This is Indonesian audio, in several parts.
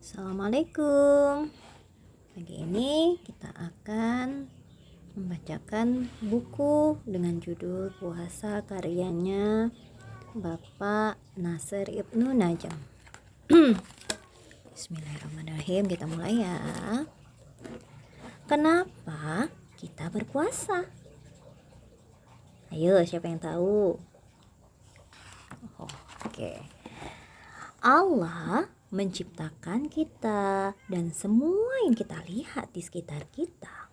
Assalamualaikum. Pagi ini kita akan membacakan buku dengan judul Puasa karyanya Bapak Nasir Ibnu Najm. Bismillahirrahmanirrahim, kita mulai ya. Kenapa kita berpuasa? Ayo, siapa yang tahu? Oke. Allah menciptakan kita dan semua yang kita lihat di sekitar kita.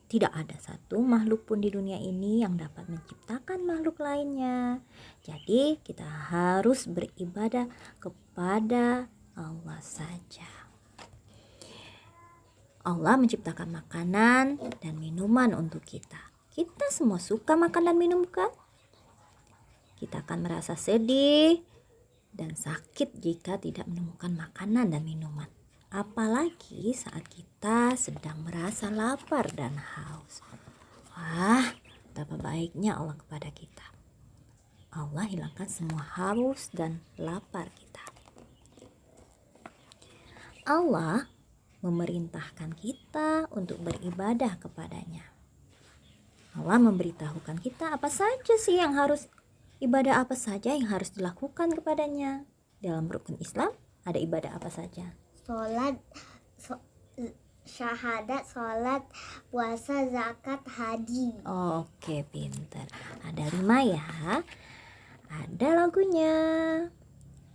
Tidak ada satu makhluk pun di dunia ini yang dapat menciptakan makhluk lainnya. Jadi kita harus beribadah kepada Allah saja. Allah menciptakan makanan dan minuman untuk kita. Kita semua suka makan dan minum kan? Kita akan merasa sedih dan sakit jika tidak menemukan makanan dan minuman. Apalagi saat kita sedang merasa lapar dan haus. Wah, betapa baiknya Allah kepada kita. Allah hilangkan semua haus dan lapar kita. Allah memerintahkan kita untuk beribadah kepadanya. Allah memberitahukan kita apa saja sih yang harus ibadah apa saja yang harus dilakukan kepadanya. Dalam rukun Islam ada ibadah apa saja? Syahadat, sholat, puasa, zakat, haji. Oke, pintar. Ada 5 ya. Ada lagunya.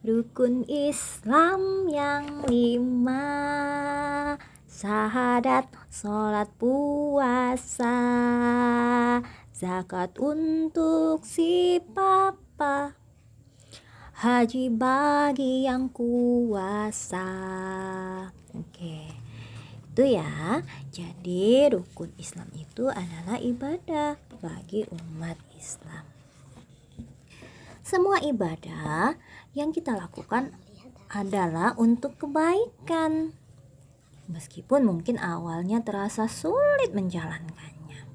Rukun Islam yang 5: syahadat, sholat, puasa, zakat untuk si papa, haji bagi yang kuasa. Oke, itu ya. Jadi rukun Islam itu adalah ibadah bagi umat Islam. Semua ibadah yang kita lakukan adalah untuk kebaikan. Meskipun mungkin awalnya terasa sulit menjalankannya.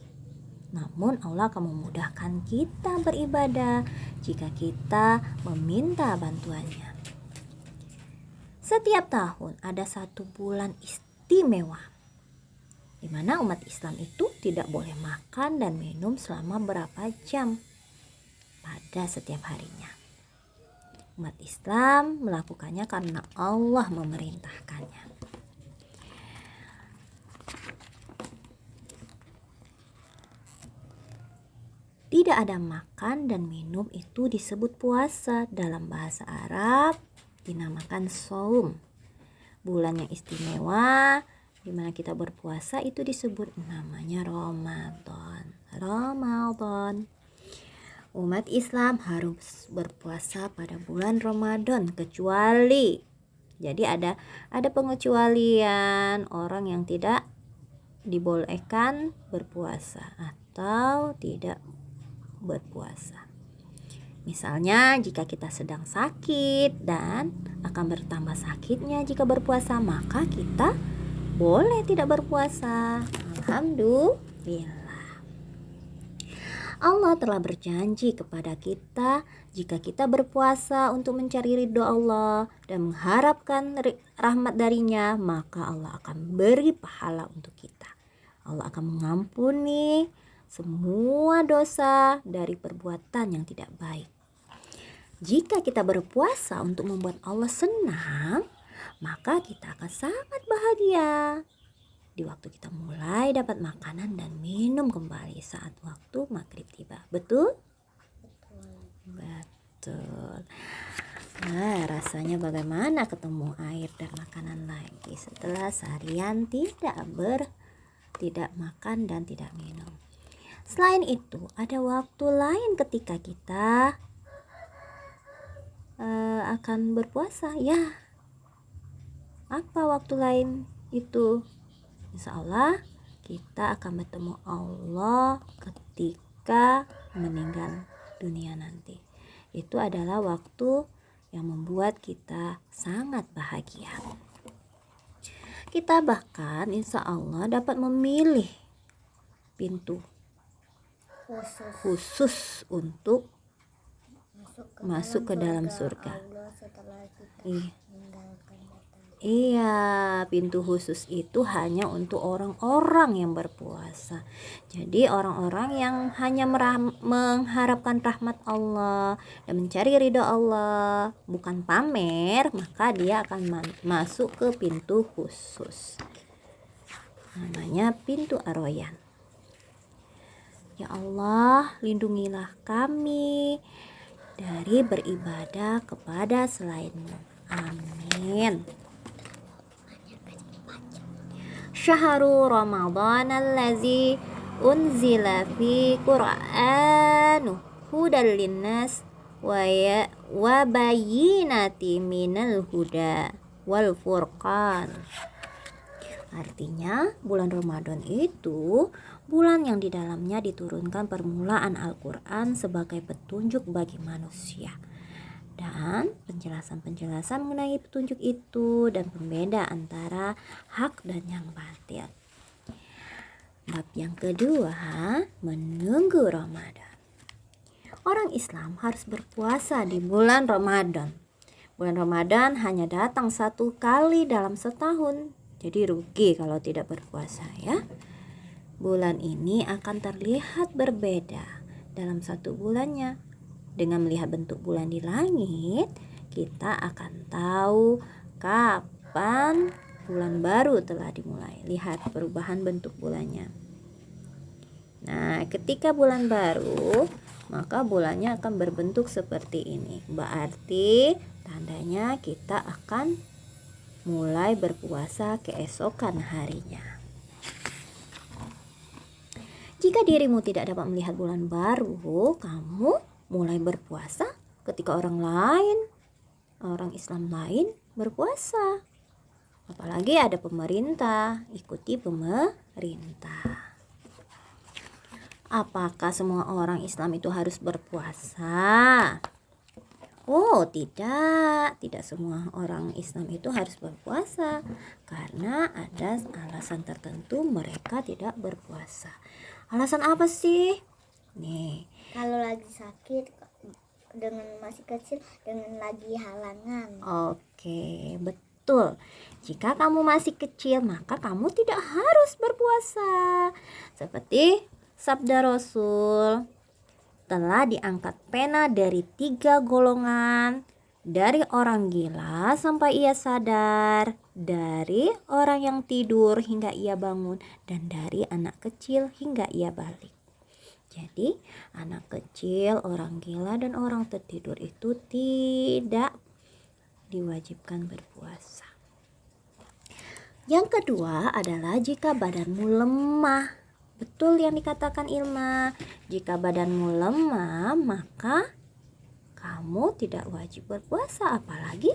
Namun Allah akan memudahkan kita beribadah jika kita meminta bantuannya. Setiap tahun ada 1 bulan istimewa di mana umat Islam itu tidak boleh makan dan minum selama berapa jam pada setiap harinya. Umat Islam melakukannya karena Allah memerintahkannya. Tidak ada makan dan minum itu disebut puasa. Dalam bahasa Arab dinamakan shaum. Bulan yang istimewa di mana kita berpuasa itu disebut namanya Ramadan. Umat Islam harus berpuasa pada bulan Ramadan kecuali ada pengecualian orang yang tidak dibolehkan berpuasa atau tidak berpuasa. Misalnya jika kita sedang sakit dan akan bertambah sakitnya jika berpuasa, maka kita boleh tidak berpuasa. Alhamdulillah. Allah telah berjanji kepada kita jika kita berpuasa untuk mencari ridho Allah dan mengharapkan rahmat darinya, maka Allah akan beri pahala untuk kita. Allah akan mengampuni semua dosa dari perbuatan yang tidak baik. Jika kita berpuasa untuk membuat Allah senang, maka kita akan sangat bahagia. Di waktu kita mulai dapat makanan dan minum kembali saat waktu maghrib tiba. Betul? Betul. Nah, rasanya bagaimana ketemu air dan makanan lagi setelah seharian tidak makan dan tidak minum. Selain itu, ada waktu lain ketika kita akan berpuasa. Ya, apa waktu lain itu? Insya Allah kita akan bertemu Allah ketika meninggal dunia nanti. Itu adalah waktu yang membuat kita sangat bahagia. Kita bahkan insya Allah dapat memilih pintu khusus untuk masuk ke dalam surga. Iya, pintu khusus itu hanya untuk orang-orang yang berpuasa. Jadi orang-orang yang hanya mengharapkan rahmat Allah dan mencari ridho Allah, bukan pamer, maka dia akan masuk ke pintu khusus. Namanya pintu Ar-Rayyan. Ya Allah, lindungilah kami dari beribadah kepada selain-Mu. Amin. Syahrul Ramadan allazi unzila fi Qur'anu hudal linnas wa bayyinati minal huda wal furqan. Artinya, bulan Ramadan itu bulan yang di dalamnya diturunkan permulaan Al-Quran sebagai petunjuk bagi manusia. Dan penjelasan-penjelasan mengenai petunjuk itu dan pembeda antara hak dan yang batil. Bab yang kedua, menunggu Ramadan. Orang Islam harus berpuasa di bulan Ramadan. Bulan Ramadan hanya datang 1 kali dalam setahun. Jadi rugi kalau tidak berpuasa ya. Bulan ini akan terlihat berbeda dalam 1 bulannya. Dengan melihat bentuk bulan di langit, kita akan tahu kapan bulan baru telah dimulai. Lihat perubahan bentuk bulannya. Nah, ketika bulan baru, maka bulannya akan berbentuk seperti ini. Berarti tandanya kita akan mulai berpuasa keesokan harinya. Jika dirimu tidak dapat melihat bulan baru, kamu mulai berpuasa ketika orang Islam lain berpuasa. Apalagi ada pemerintah, ikuti pemerintah. Apakah semua orang Islam itu harus berpuasa? Oh, tidak semua orang Islam itu harus berpuasa karena ada alasan tertentu mereka tidak berpuasa. Alasan apa sih? Nih, Kalau lagi sakit, dengan masih kecil, dengan lagi halangan. Oke, betul. Jika kamu masih kecil, maka kamu tidak harus berpuasa. Seperti sabda Rasul, telah diangkat pena dari 3 golongan, dari orang gila sampai ia sadar, dari orang yang tidur hingga ia bangun, dan dari anak kecil hingga ia balik. Jadi anak kecil, orang gila, dan orang tertidur itu tidak diwajibkan berpuasa. Yang kedua adalah jika badanmu lemah. Betul yang dikatakan Ilma, jika badanmu lemah maka kamu tidak wajib berpuasa. Apalagi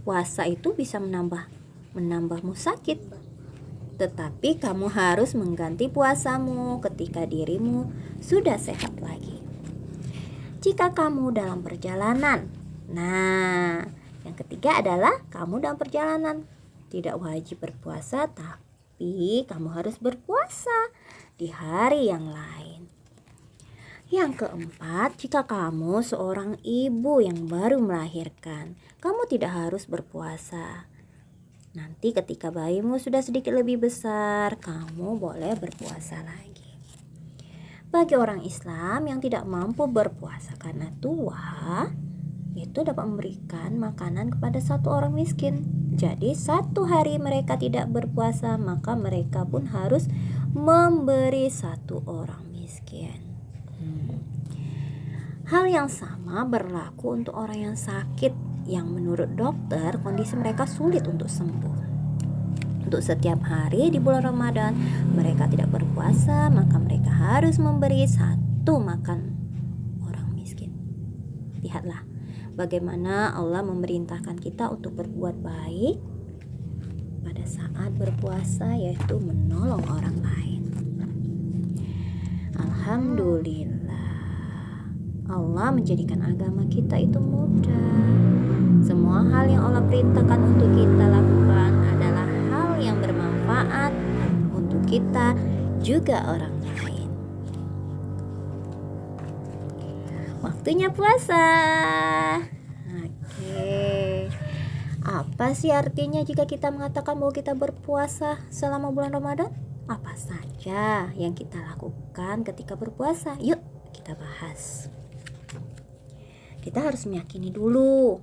puasa itu bisa menambahmu sakit. Tetapi kamu harus mengganti puasamu ketika dirimu sudah sehat lagi. Jika kamu dalam perjalanan, nah yang ketiga adalah kamu dalam perjalanan, tidak wajib berpuasa, tapi kamu harus berpuasa di hari yang lain. Yang keempat, jika kamu seorang ibu yang baru melahirkan, kamu tidak harus berpuasa. Nanti ketika bayimu sudah sedikit lebih besar, kamu boleh berpuasa lagi. Bagi orang Islam yang tidak mampu berpuasa karena tua, itu dapat memberikan makanan kepada 1 orang miskin. Jadi 1 hari mereka tidak berpuasa, maka mereka pun harus memberi 1 orang miskin. Hal yang sama berlaku untuk orang yang sakit, yang menurut dokter kondisi mereka sulit untuk sembuh. Untuk setiap hari di bulan Ramadan mereka tidak berpuasa, maka mereka harus memberi 1 makan orang miskin. Lihatlah bagaimana Allah memerintahkan kita untuk berbuat baik pada saat berpuasa, yaitu menolong orang lain. Alhamdulillah, Allah menjadikan agama kita itu mudah. Semua hal yang Allah perintahkan untuk kita lakukan adalah hal yang bermanfaat untuk kita juga orang lain. Waktunya puasa. Oke. Apa sih artinya jika kita mengatakan bahwa kita berpuasa selama bulan Ramadan? Apa saja yang kita lakukan ketika berpuasa? Yuk kita bahas. Kita harus meyakini dulu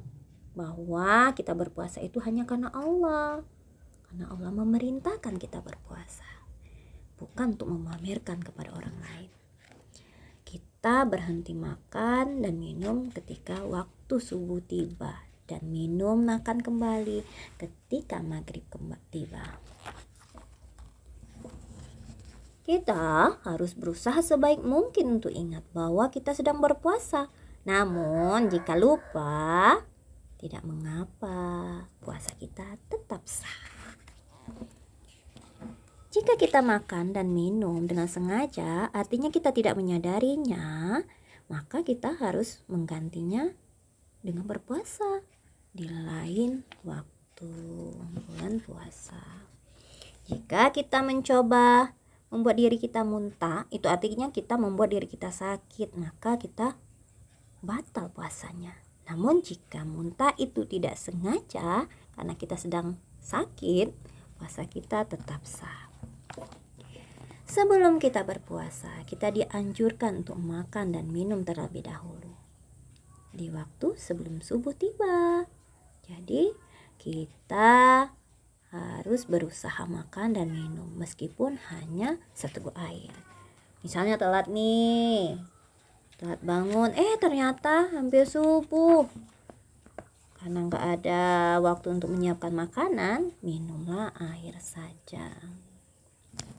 bahwa kita berpuasa itu hanya karena Allah. Karena Allah memerintahkan kita berpuasa, bukan untuk memamerkan kepada orang lain. Kita berhenti makan dan minum ketika waktu subuh tiba, dan minum makan kembali ketika maghrib tiba. Kita harus berusaha sebaik mungkin untuk ingat bahwa kita sedang berpuasa. Namun jika lupa, tidak mengapa, puasa kita tetap sah. Jika kita makan dan minum dengan sengaja, artinya kita tidak menyadarinya, maka kita harus menggantinya dengan berpuasa di lain waktu bulan puasa. Jika kita mencoba membuat diri kita muntah, itu artinya kita membuat diri kita sakit, maka kita batal puasanya. Namun jika muntah itu tidak sengaja karena kita sedang sakit, puasa kita tetap sah. Sebelum kita berpuasa, kita dianjurkan untuk makan dan minum terlebih dahulu di waktu sebelum subuh tiba. Jadi kita harus berusaha makan dan minum meskipun hanya seteguk air. Misalnya telat bangun, ternyata hampir subuh. Karena nggak ada waktu untuk menyiapkan makanan, minumlah air saja.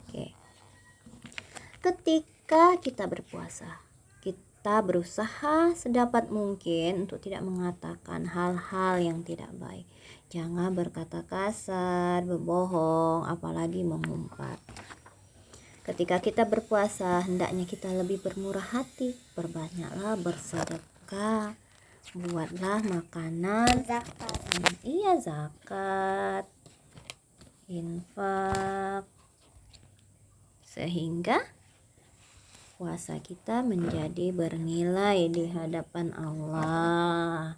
Oke. Ketika kita berpuasa, kita berusaha sedapat mungkin untuk tidak mengatakan hal-hal yang tidak baik. Jangan berkata kasar, berbohong, apalagi mengumpat. Ketika kita berpuasa, hendaknya kita lebih bermurah hati, perbanyaklah bersedekah, buatlah makanan, zakat, infak, sehingga puasa kita menjadi bernilai di hadapan Allah.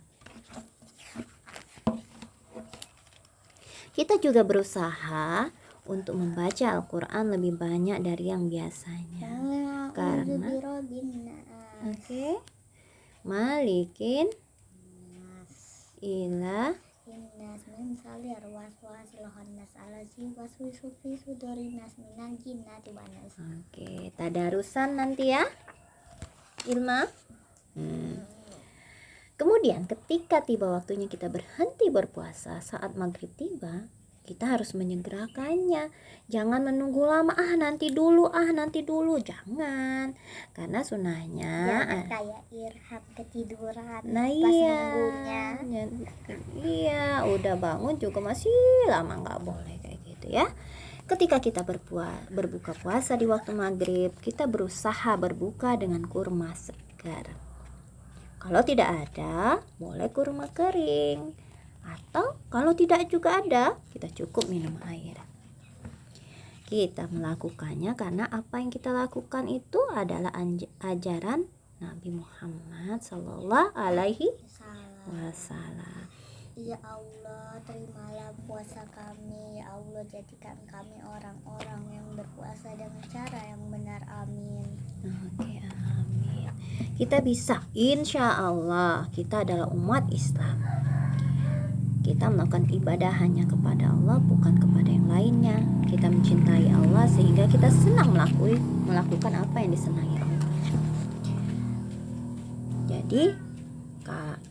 Kita juga berusaha untuk membaca Al-Quran lebih banyak dari yang biasanya. Karena Malikin ila Innas min salir waswasil khannas alazi waswisu fi sudurinas minal jinnati wan nas. Oke, tadarusan nanti ya, Ilma. Kemudian ketika tiba waktunya kita berhenti berpuasa saat maghrib tiba, kita harus menyegerakannya. Jangan menunggu lama, nanti dulu, jangan. Karena sunahnya Jangan kayak Irham ketiduran Nah pas iya, nunggunya. iya, udah bangun juga masih lama, nggak boleh kayak gitu ya. Ketika kita berbuka puasa di waktu maghrib, kita berusaha berbuka dengan kurma segar. Kalau tidak ada, boleh kurma kering. Atau kalau tidak juga ada, kita cukup minum air. Kita melakukannya karena apa yang kita lakukan itu adalah ajaran Nabi Muhammad Sallallahu Alaihi Wasallam. Ya Allah, terimalah puasa kami. Ya Allah, jadikan kami orang-orang yang berpuasa dengan cara yang benar. Amin. Oke, amin. Kita bisa, insya Allah, kita adalah umat Islam. Kita melakukan ibadah hanya kepada Allah, bukan kepada yang lainnya. Kita mencintai Allah sehingga kita senang melakukan apa yang disenangi Allah. Jadi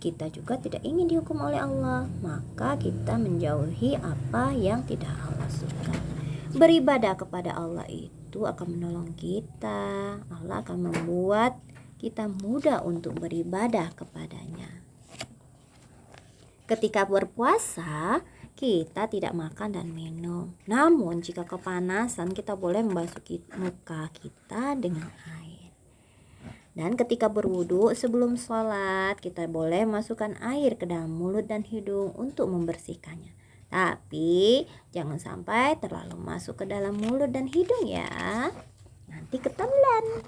kita juga tidak ingin dihukum oleh Allah, maka kita menjauhi apa yang tidak Allah suka. Beribadah kepada Allah itu akan menolong kita. Allah akan membuat kita mudah untuk beribadah kepadanya. Ketika berpuasa, kita tidak makan dan minum. Namun jika kepanasan, kita boleh membasuh muka kita dengan air. Dan ketika berwudu sebelum sholat, kita boleh masukkan air ke dalam mulut dan hidung untuk membersihkannya. Tapi jangan sampai terlalu masuk ke dalam mulut dan hidung ya. Nanti ketelan.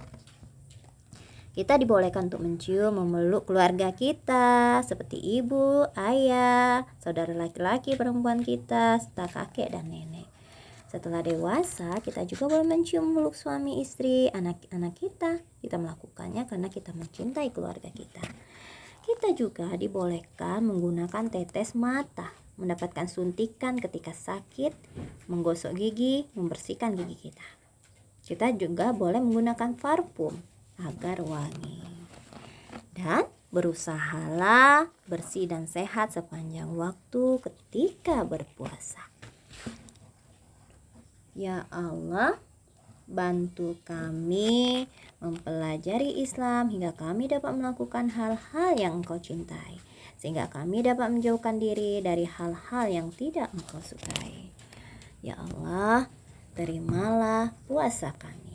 Kita dibolehkan untuk mencium, memeluk keluarga kita seperti ibu, ayah, saudara laki-laki, perempuan kita, serta kakek dan nenek. Setelah dewasa, kita juga boleh mencium, memeluk suami, istri, anak-anak kita. Kita melakukannya karena kita mencintai keluarga kita. Kita juga dibolehkan menggunakan tetes mata, mendapatkan suntikan ketika sakit, menggosok gigi, membersihkan gigi kita. Kita juga boleh menggunakan parfum agar wangi. Dan berusahalah bersih dan sehat sepanjang waktu ketika berpuasa. Ya Allah, bantu kami mempelajari Islam hingga kami dapat melakukan hal-hal yang Engkau cintai, sehingga kami dapat menjauhkan diri dari hal-hal yang tidak Engkau sukai. Ya Allah, terimalah puasa kami.